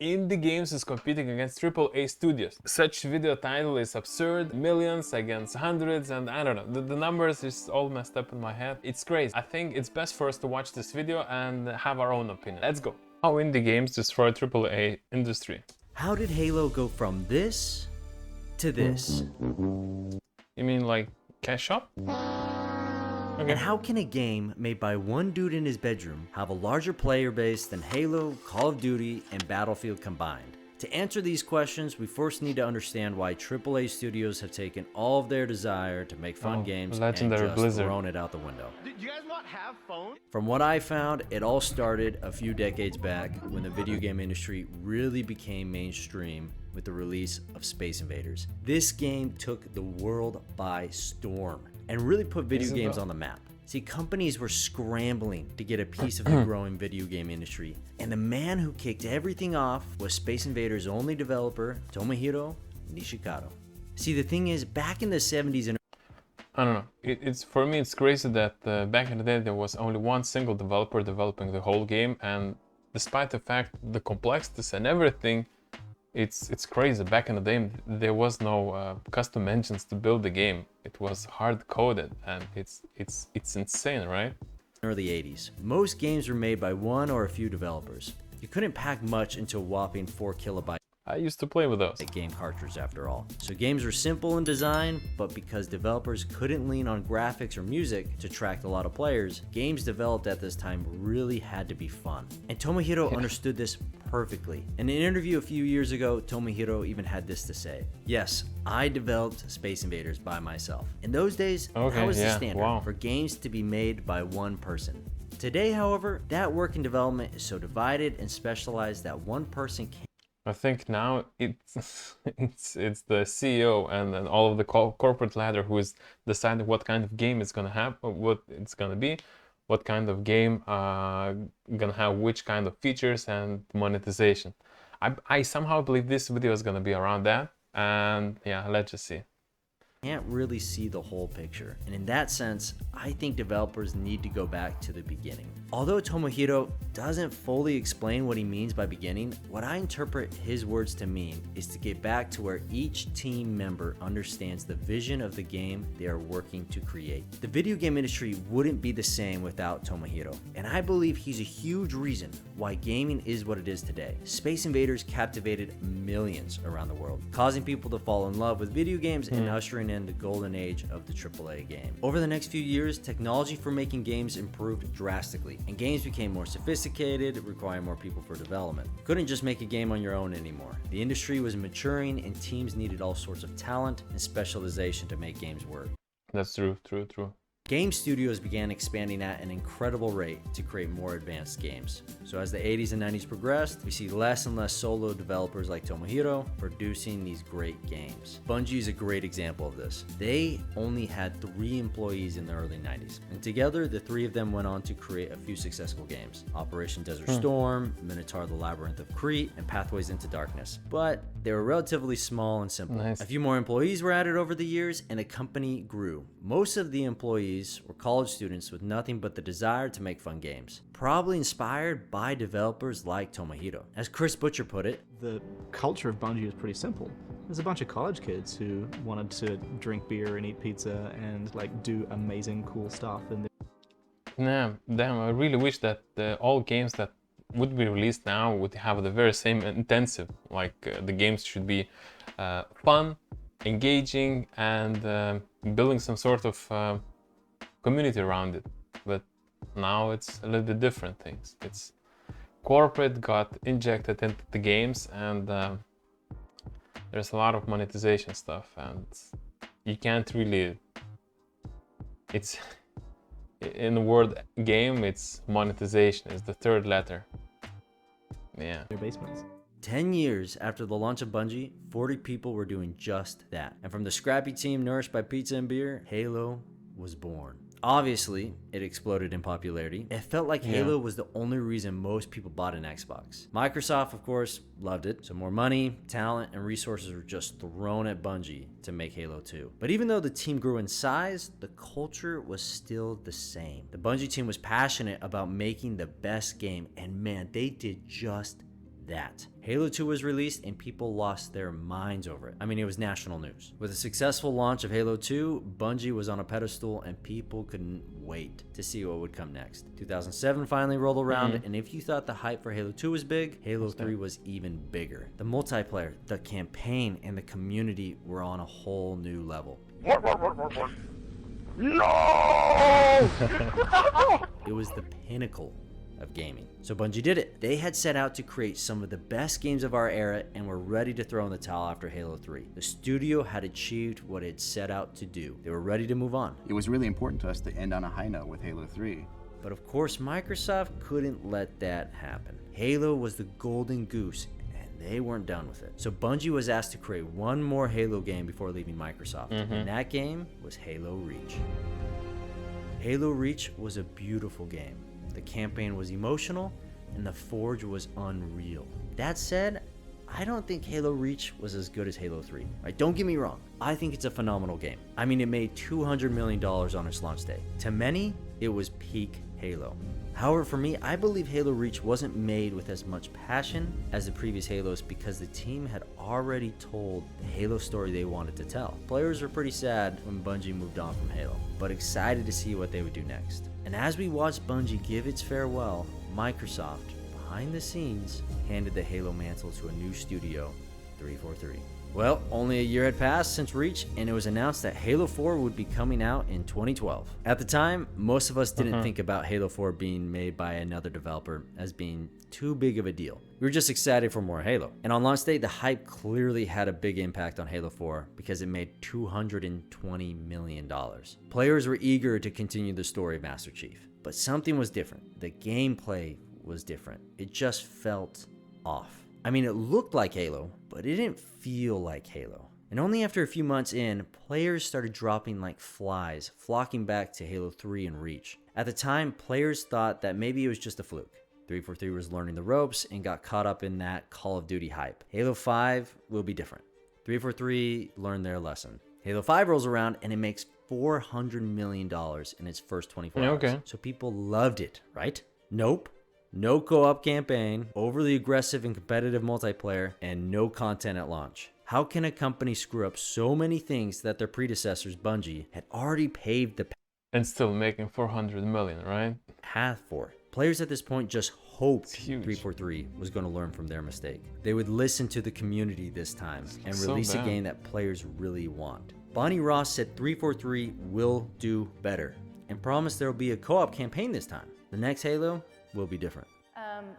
Indie games is competing against AAA studios. Such video title is absurd, millions against hundreds, and I don't know, the numbers is all messed up in my head. It's crazy. I think it's best for us to watch this video and have our own opinion. Let's go. How indie games destroy AAA industry. How did Halo go from this to this? You mean like cash shop? Okay. And how can a game made by one dude in his bedroom have a larger player base than Halo, Call of Duty, and Battlefield combined? To answer these questions, we first need to understand why AAA studios have taken all of their desire to make fun games and just Blizzard. thrown it out the window. Do you guys not have phones? From what I found, it all started a few decades back when the video game industry really became mainstream with the release of Space Invaders. This game took the world by storm and really put video games on the map. See, companies were scrambling to get a piece of the growing video game industry, and the man who kicked everything off was Space Invaders' only developer, Tomohiro Nishikado. See, the thing is, back in the 70s and I don't know. It's for me, it's crazy that back in the day there was only one single developer developing the whole game, and despite the fact the complexities and everything, it's crazy. Back in the day there was no custom engines to build the game. It was hard coded, and it's insane, right? early 80s. Most games were made by one or a few developers. You couldn't pack much into a whopping 4 kilobyte I used to play with those. game cartridge after all. So games were simple in design, but because developers couldn't lean on graphics or music to attract a lot of players, games developed at this time really had to be fun. And Tomohiro understood this perfectly. In an interview a few years ago, Tomohiro even had this to say: "Yes, I developed Space Invaders by myself. In those days, that was the standard for games to be made by one person. Today, however, that work in development is so divided and specialized that one person can't." I think now it's the CEO and all of the corporate ladder who is deciding what kind of game it's gonna have, what it's gonna be, what kind of game gonna have which kind of features and monetization. I somehow believe this video is gonna be around that, and yeah, let's just see. Can't really see the whole picture, and in that sense, I think developers need to go back to the beginning. Although Tomohiro doesn't fully explain what he means by beginning, what I interpret his words to mean is to get back to where each team member understands the vision of the game they are working to create. The video game industry wouldn't be the same without Tomohiro, and I believe he's a huge reason why gaming is what it is today. Space Invaders captivated millions around the world, causing people to fall in love with video games and ushering in the golden age of the AAA game. Over the next few years, technology for making games improved drastically, and games became more sophisticated, requiring more people for development. Couldn't just make a game on your own anymore. The industry was maturing, and teams needed all sorts of talent and specialization to make games work. That's true. Game studios began expanding at an incredible rate to create more advanced games. So as the 80s and 90s progressed, we see less and less solo developers like Tomohiro producing these great games. Bungie is a great example of this. They only had 3 employees in the early 90s, and together the 3 of them went on to create a few successful games: Operation Desert Storm, Minotaur the Labyrinth of Crete, and Pathways into Darkness. But they were relatively small and simple. Nice. A few more employees were added over the years, and the company grew. Most of the employees were college students with nothing but the desire to make fun games, probably inspired by developers like Tomohiro. As Chris Butcher put it, the culture of Bungie is pretty simple. There's a bunch of college kids who wanted to drink beer and eat pizza and like do amazing cool stuff. And Yeah, damn, I really wish that all games that would be released now would have the very same intensive, like the games should be fun, engaging, and building some sort of community around it. But now it's a little bit different things. It's corporate got injected into the games, and there's a lot of monetization stuff, and you can't really, it's in the word game, it's monetization is the third letter. Yeah. their basements. 10 years after the launch of Bungie, 40 people were doing just that. And from the scrappy team nourished by pizza and beer, Halo was born. Obviously, it exploded in popularity. It felt like Halo was the only reason most people bought an Xbox. Microsoft, of course, loved it, so more money, talent, and resources were just thrown at Bungie to make Halo 2. But even though the team grew in size, the culture was still the same. The Bungie team was passionate about making the best game, and man, they did just that. Halo 2 was released and people lost their minds over it. I mean, it was national news. With a successful launch of Halo 2, Bungie was on a pedestal and people couldn't wait to see what would come next. 2007 finally rolled around, and if you thought the hype for Halo 2 was big, Halo 3 was even bigger. The multiplayer, the campaign, and the community were on a whole new level. No! It was the pinnacle of gaming. So Bungie did it. They had set out to create some of the best games of our era and were ready to throw in the towel after Halo 3. The studio had achieved what it set out to do. They were ready to move on. It was really important to us to end on a high note with Halo 3. But of course, Microsoft couldn't let that happen. Halo was the golden goose, and they weren't done with it. So Bungie was asked to create one more Halo game before leaving Microsoft, and that game was Halo Reach. Halo Reach was a beautiful game. The campaign was emotional, and the Forge was unreal. That said, I don't think Halo Reach was as good as Halo 3. Right? Don't get me wrong. I think it's a phenomenal game. I mean, it made $200 million on its launch day. To many, it was peak Halo. However, for me, I believe Halo Reach wasn't made with as much passion as the previous Halos because the team had already told the Halo story they wanted to tell. Players were pretty sad when Bungie moved on from Halo, but excited to see what they would do next. And as we watched Bungie give its farewell, Microsoft, behind the scenes, handed the Halo mantle to a new studio, 343. Well, only a year had passed since Reach, and it was announced that Halo 4 would be coming out in 2012. At the time, most of us didn't think about Halo 4 being made by another developer as being too big of a deal. We were just excited for more Halo. And on launch day, the hype clearly had a big impact on Halo 4 because it made $220 million. Players were eager to continue the story of Master Chief, but something was different. The gameplay was different. It just felt off. I mean, it looked like Halo, but it didn't feel like Halo. And only after a few months in, players started dropping like flies, flocking back to Halo 3 and Reach. At the time, players thought that maybe it was just a fluke. 343 was learning the ropes and got caught up in that Call of Duty hype. Halo 5 will be different. 343 learned their lesson. Halo 5 rolls around and it makes $400 million in its first 24 hours. Okay. So people loved it, right? Nope. No co-op campaign, overly aggressive and competitive multiplayer, and no content at launch. How can a company screw up so many things that their predecessors, Bungie, had already paved the And still making 400 million, right? path for? Players at this point just hoped It's huge. 343 was going to learn from their mistake. They would listen to the community this time and So release a bad. game that players really want. Bonnie Ross said 343 will do better and promised there will be a co-op campaign this time. The next Halo will be different.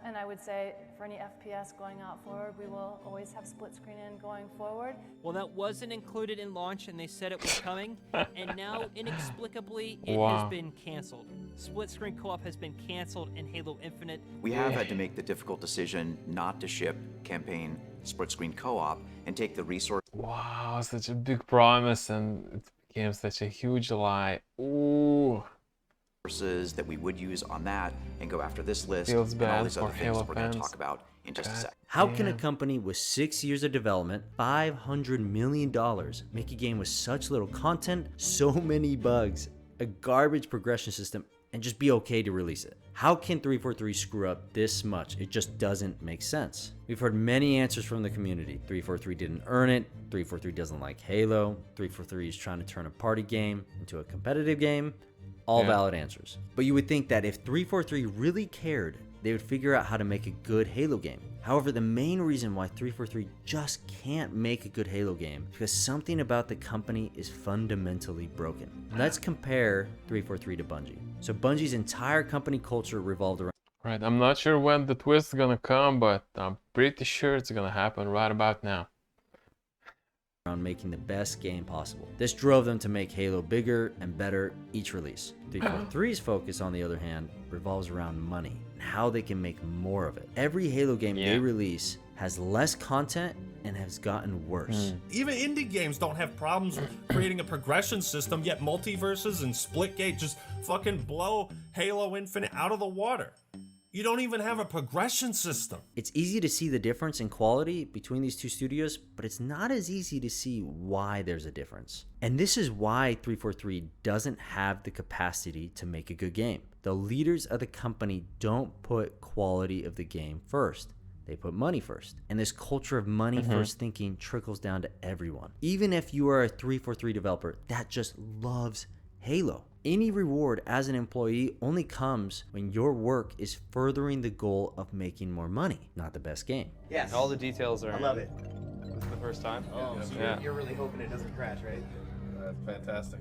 And I would say for any FPS going out forward, we will always have split screen in going forward. Well, that wasn't included in launch, and they said it was coming, and now inexplicably it Wow. has been canceled. Split screen co-op has been canceled in Halo Infinite. We have had to make the difficult decision not to ship campaign split screen co-op and take the resources Wow, such a big promise and it became such a huge lie. Ooh. that we would use on that and go after this list Feels and all bad these for other things Halo we're going to fans. talk about in just a God. sec. How can a Damn. company with 6 years of development, $500 million, make a game with such little content, so many bugs, a garbage progression system, and just be okay to release it? How can 343 screw up this much? It just doesn't make sense. We've heard many answers from the community. 343 didn't earn it. 343 doesn't like Halo. 343 is trying to turn a party game into a competitive game. All Yeah. valid answers. But you would think that if 343 really cared, they would figure out how to make a good Halo game. However, the main reason why 343 just can't make a good Halo game is because something about the company is fundamentally broken. Let's compare 343 to Bungie. So Bungie's entire company culture revolved around Right, I'm not sure when the twist is gonna come, but I'm pretty sure it's gonna happen right about now. making the best game possible. This drove them to make Halo bigger and better each release. 343's focus, on the other hand, revolves around money and how they can make more of it. Every Halo game Yeah. they release has less content and has gotten worse. Even indie games don't have problems with creating a progression system, yet multiverses and Splitgate just fucking blow Halo Infinite out of the water. You don't even have a progression system. It's easy to see the difference in quality between these two studios, but it's not as easy to see why there's a difference. And this is why 343 doesn't have the capacity to make a good game. The leaders of the company don't put quality of the game first. They put money first. And this culture of money first thinking trickles down to everyone. Even if you are a 343 developer that just loves Halo. Any reward as an employee only comes when your work is furthering the goal of making more money, not the best game. Yes. All the details are. I love it. This is the first time. Oh, so Yeah. you're really hoping it doesn't crash, right? That's fantastic.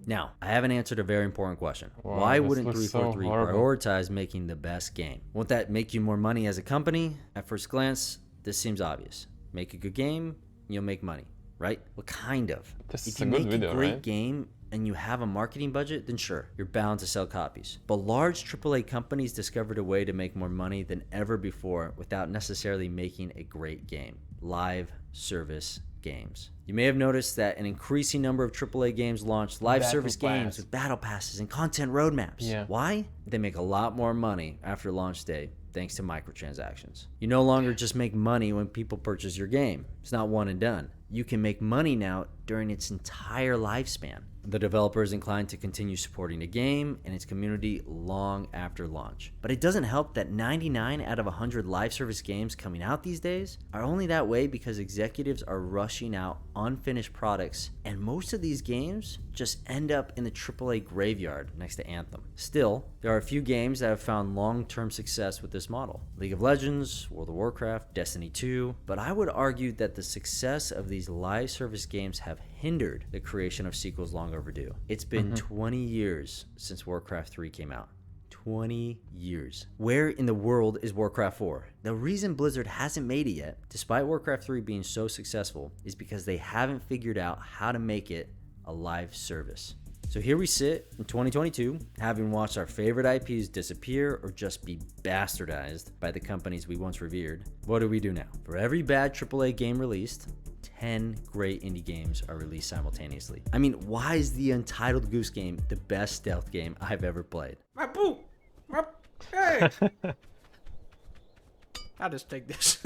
Now, I haven't answered a very important question. Wow, Why this wouldn't looks 343 so horrible. prioritize making the best game? Won't that make you more money as a company? At first glance, this seems obvious. Make a good game, you'll make money, right? Well, kind of. This If is you a good make video, a great right? game and you have a marketing budget, then sure, you're bound to sell copies. But large AAA companies discovered a way to make more money than ever before without necessarily making a great game. Live service games. You may have noticed that an increasing number of AAA games launched live Battle service games Pass. with battle passes and content roadmaps. Yeah. Why? They make a lot more money after launch day thanks to microtransactions. You no longer just make money when people purchase your game. It's not one and done. You can make money now during its entire lifespan. The developer is inclined to continue supporting a game and its community long after launch. But it doesn't help that 99 out of 100 live service games coming out these days are only that way because executives are rushing out unfinished products, and most of these games just end up in the AAA graveyard next to Anthem. Still, there are a few games that have found long-term success with this model. League of Legends, World of Warcraft, Destiny 2, but I would argue that the success of these live service games have hindered the creation of sequels long overdue. It's been 20 years since Warcraft 3 came out. 20 years. Where in the world is Warcraft 4? The reason Blizzard hasn't made it yet, despite Warcraft 3 being so successful, is because they haven't figured out how to make it a live service. So here we sit in 2022, having watched our favorite IPs disappear or just be bastardized by the companies we once revered. What do we do now? For every bad AAA game released, 10 great indie games are released simultaneously. I mean, why is the Untitled Goose Game the best stealth game I've ever played? My boo! Hey! I'll just take this.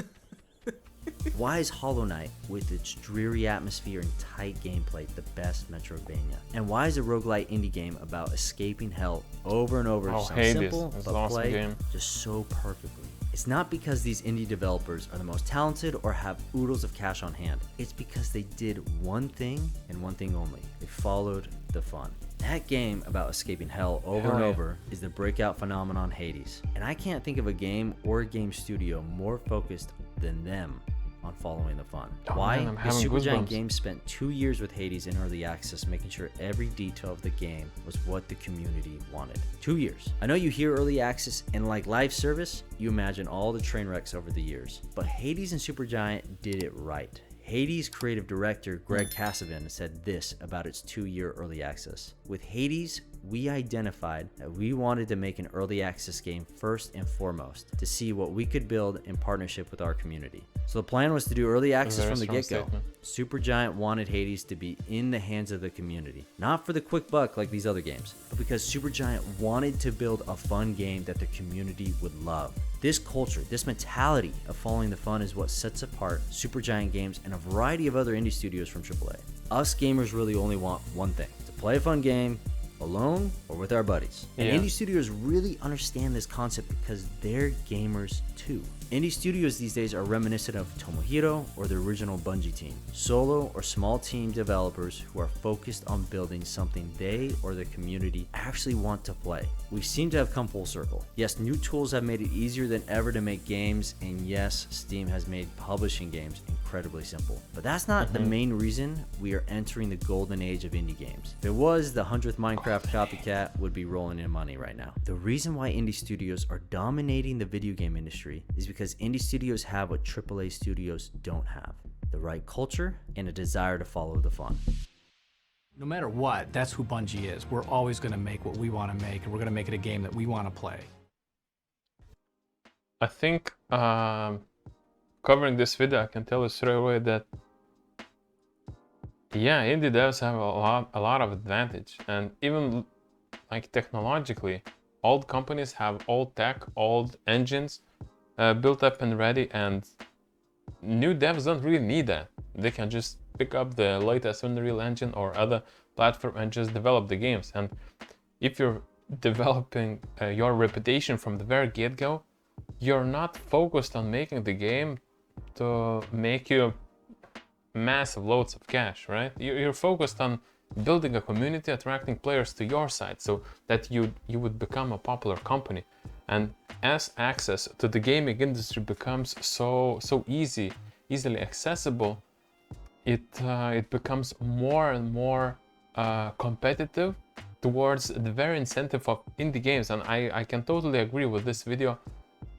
Why is Hollow Knight, with its dreary atmosphere and tight gameplay, the best Metroidvania? And why is a roguelite indie game about escaping hell over and over Oh, so Hades. simple It's but an awesome play game. just so perfectly? It's not because these indie developers are the most talented or have oodles of cash on hand. It's because they did one thing and one thing only. They followed the fun. That game about escaping hell over Hell and yeah. over is the breakout phenomenon Hades. And I can't think of a game or a game studio more focused than them on following the fun. Oh, Why? man, I'm Because having Supergiant goosebumps. Games spent 2 years with Hades in early access, making sure every detail of the game was what the community wanted. 2 years. I know you hear early access and like live service, you imagine all the train wrecks over the years. But Hades and Supergiant did it right. Hades creative director Greg Kasavin said this about its 2-year early access. With Hades, we identified that we wanted to make an early access game first and foremost to see what we could build in partnership with our community. So the plan was to do early access very from the strong get-go. statement. Supergiant wanted Hades to be in the hands of the community, not for the quick buck like these other games, but because Supergiant wanted to build a fun game that the community would love. This culture, this mentality of following the fun is what sets apart Supergiant Games and a variety of other indie studios from AAA. Us gamers really only want one thing: to play a fun game, alone or with our buddies. And Yeah. indie studios really understand this concept because they're gamers too. Indie studios these days are reminiscent of Tomohiro or the original Bungie team. Solo or small team developers who are focused on building something they or the community actually want to play. We seem to have come full circle. Yes, new tools have made it easier than ever to make games, and yes, Steam has made publishing games incredibly simple. But that's not the main reason we are entering the golden age of indie games. If it was, the 100th Minecraft copycat would be rolling in money right now. The reason why indie studios are dominating the video game industry is because indie studios have what AAA studios don't have: the right culture and a desire to follow the fun. No matter what, that's who Bungie is. We're always going to make what we want to make, and we're going to make it a game that we want to play. I think covering this video, I can tell you straight away that yeah, indie devs have a lot of advantage, and even like technologically, old companies have old tech, old engines built up and ready, and new devs don't really need that. They can just pick up the latest Unreal Engine or other platform and just develop the games. And if you're developing your reputation from the very get-go, you're not focused on making the game to make you massive loads of cash, right? You're focused on building a community, attracting players to your side so that you would become a popular company. And as access to the gaming industry becomes so easily accessible, it becomes more and more competitive towards the very incentive of indie games. And I can totally agree with this video,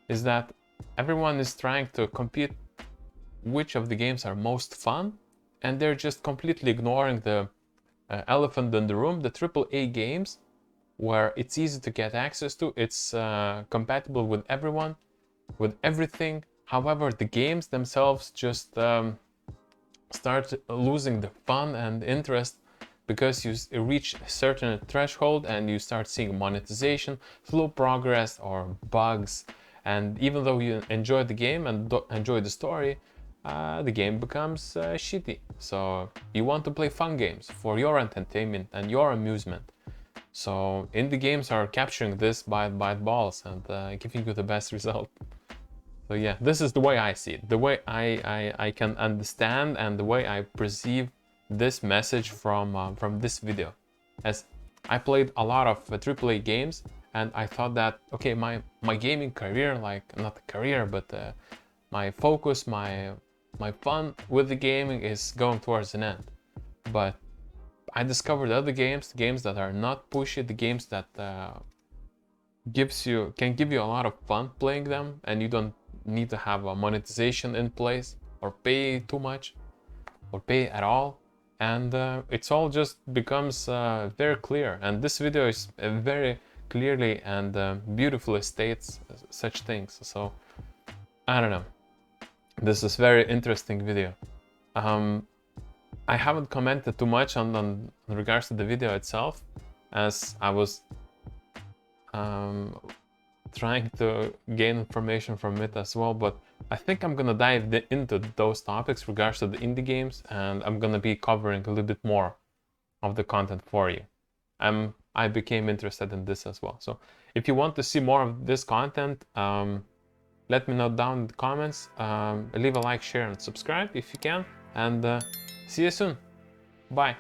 is that everyone is trying to compete which of the games are most fun, and they're just completely ignoring the elephant in the room, the AAA games, where it's easy to get access to, it's compatible with everyone, with everything. However, the games themselves just start losing the fun and interest because you reach a certain threshold and you start seeing monetization, slow progress, or bugs. And even though you enjoy the game and enjoy the story, the game becomes shitty. So you want to play fun games for your entertainment and your amusement. So indie games are capturing this by balls and giving you the best result. So yeah, this is the way I see it, the way I can understand and the way I perceive this message from this video. As I played a lot of AAA games, and I thought that, okay, my gaming career, like not a career, but my focus, my fun with the gaming is going towards an end. But I discovered other games, the games that are not pushy, the games that can give you a lot of fun playing them, and you don't need to have a monetization in place or pay too much or pay at all. And it's all just becomes very clear. And this video is very clearly and beautifully states such things. So I don't know. This is very interesting video. I haven't commented too much on regards to the video itself, as I was trying to gain information from it as well, but I think I'm gonna dive into those topics regards to the indie games, and I'm gonna be covering a little bit more of the content for you. I became interested in this as well. So if you want to see more of this content, let me know down in the comments. Leave a like, share, and subscribe if you can, and see you soon. Bye.